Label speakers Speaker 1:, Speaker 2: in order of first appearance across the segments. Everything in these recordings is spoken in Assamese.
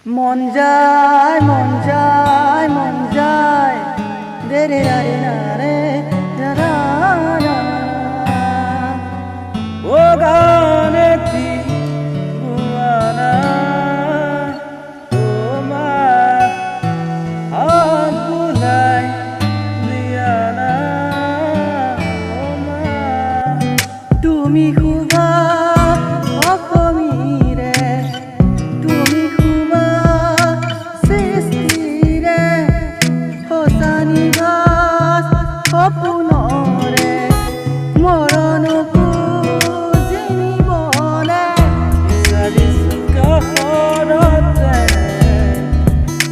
Speaker 1: মন যায় মন যায় মন যায় রে রে রে রে রে ও গানে দিওয়ানা ও মা হাত বুলাই দিয়ানা ও মা তুমি খুবা অসমীৰে তুমি খুবা সৃষ্টিৰে সঁচানি গাছ সপোনৰে মৰণকো জিনিবলে বিচাৰিছো কাষৰতে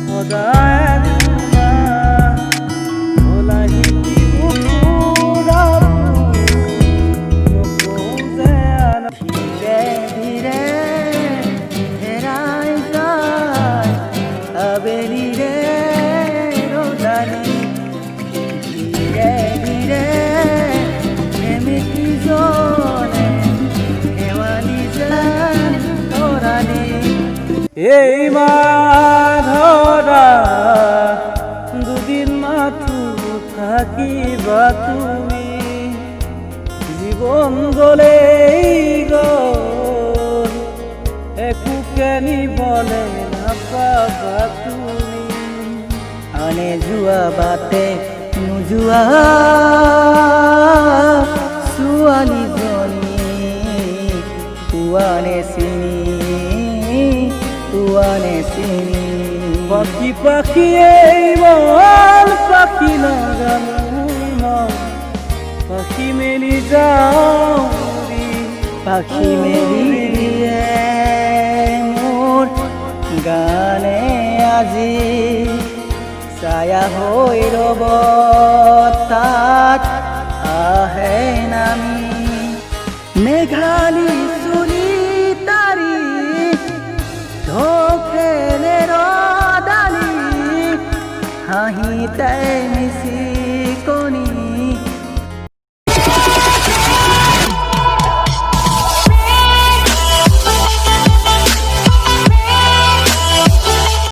Speaker 1: সদায় তোমাৰ ওলাই দিব ধীৰে ধীৰে হেৰাই যায় আবেলিৰে ৰ'দালি ধীৰে ধীৰে প্ৰেমিকীজনে শেৱালি যেন তৰালি এই মাধৰা দুদিন মাথো থাকিবা তুমি জীবন গলেই গ'ল একোকে নিবলে নাপাবা তুমি আনে যোৱা বাটে নোযোৱা ছোৱালীজনী পোৱানে চিনি পাখি পাখিয়ে মন পাখি নাজানো মন পাখি মেলি যাওঁ পাখি মেলি দিয়ে মোৰ গানে আজি ছায়া হৈ ৰ'ব তাত আহে নামি মেঘালী চুলি তাৰি ঢোকেনে ৰ'দালি হাঁহিতে মিচি